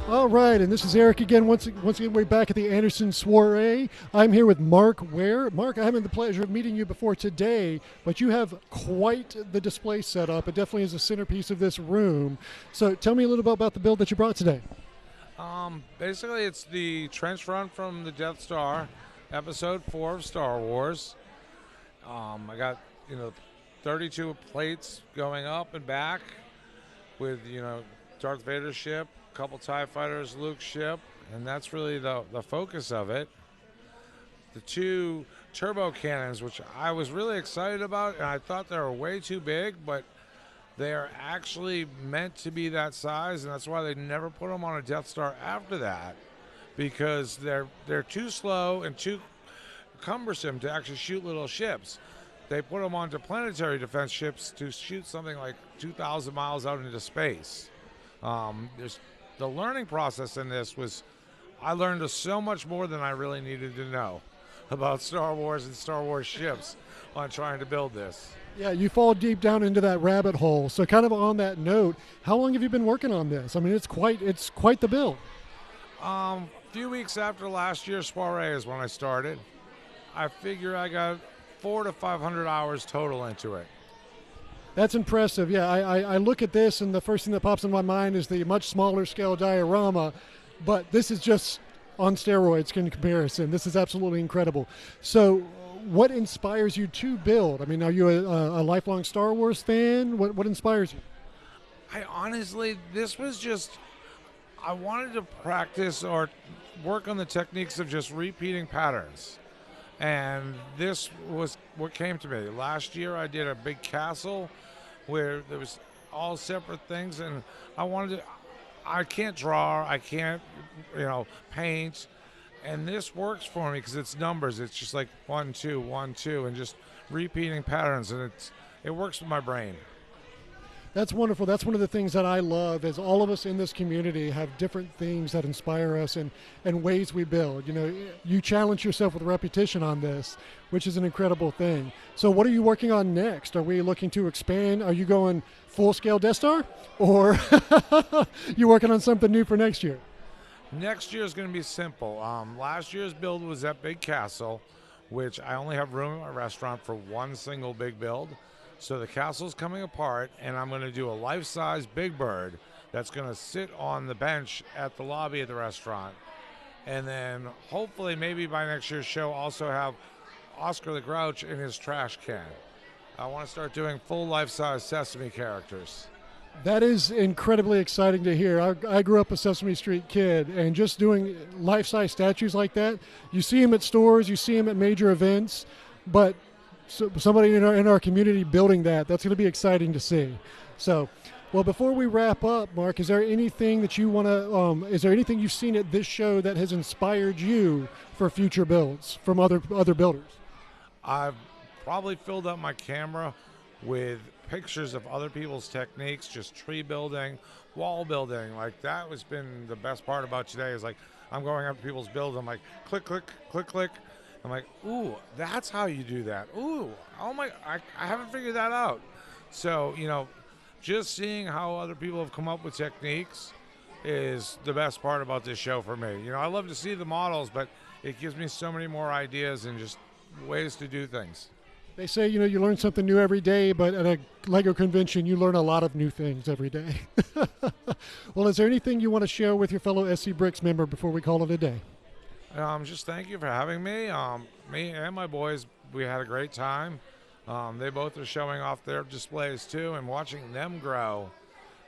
All right, and this is Eric again. Once again, we're back at the Anderson Soiree. I'm here with Mark Ware. Mark, I haven't had the pleasure of meeting you before today, but you have quite the display set up. It definitely is a centerpiece of this room. So tell me a little bit about the build that you brought today. Basically, it's the trench front from the Death Star, Episode 4 of Star Wars. I got 32 plates going up and back with Darth Vader's ship, a couple TIE fighters, Luke's ship, and that's really the focus of it. The two turbo cannons, which I was really excited about, and I thought they were way too big, but they are actually meant to be that size, and that's why they never put them on a Death Star after that, because they're too slow and too cumbersome to actually shoot little ships. They put them onto planetary defense ships to shoot something like 2,000 miles out into space. The learning process in this was, I learned so much more than I really needed to know about Star Wars and Star Wars ships on trying to build this. Yeah, you fall deep down into that rabbit hole. So kind of on that note, how long have you been working on this? I mean, it's quite the build. A few weeks after last year's soiree is when I started. I figure I got 400 to 500 hours total into it. That's impressive. Yeah, I look at this, and the first thing that pops in my mind is the much smaller scale diorama, but this is just on steroids in comparison. This is absolutely incredible. So what inspires you to build? I mean, are you a lifelong Star Wars fan? What inspires you? This was just, I wanted to practice or work on the techniques of just repeating patterns. And this was what came to me. Last year I did a big castle where there was all separate things, and I can't draw, I can't, paint, and this works for me because it's numbers. It's just like 1, 2, 1, 2, and just repeating patterns, and it works with my brain. That's wonderful. That's one of the things that I love, is all of us in this community have different things that inspire us and ways we build. You challenge yourself with repetition on this, which is an incredible thing. So what are you working on next? Are we looking to expand? Are you going full-scale Death Star? Or you working on something new for next year? Next year is going to be simple. Last year's build was that big castle, which I only have room at my restaurant for one single big build. So the castle's coming apart, and I'm going to do a life-size Big Bird that's going to sit on the bench at the lobby of the restaurant. And then hopefully maybe by next year's show also have Oscar the Grouch in his trash can. I want to start doing full life-size Sesame characters. That is incredibly exciting to hear. I grew up a Sesame Street kid, and just doing life-size statues like that, you see them at stores, you see them at major events, but so somebody in our community building that's going to be exciting to see. So, well, before we wrap up, Mark, is there anything that you want to? Is there anything you've seen at this show that has inspired you for future builds from other builders? I've probably filled up my camera with pictures of other people's techniques, just tree building, wall building. Like, that has been the best part about today. Is like, I'm going up to people's builds. I'm like, click, click, click, click. I'm like, ooh, that's how you do that. Ooh, oh my, I haven't figured that out. So, just seeing how other people have come up with techniques is the best part about this show for me. I love to see the models, but it gives me so many more ideas and just ways to do things. They say, you learn something new every day, but at a LEGO convention, you learn a lot of new things every day. Well, is there anything you want to share with your fellow SC Bricks member before we call it a day? Just thank you for having me. Me and my boys, we had a great time. They both are showing off their displays too, and watching them grow,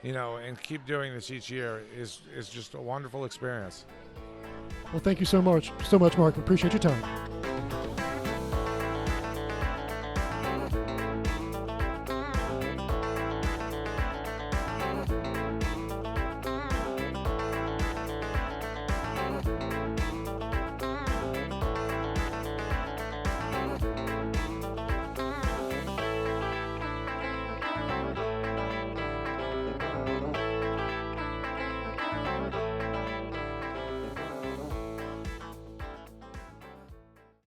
and keep doing this each year is just a wonderful experience. Well, thank you so much, Mark. Appreciate your time.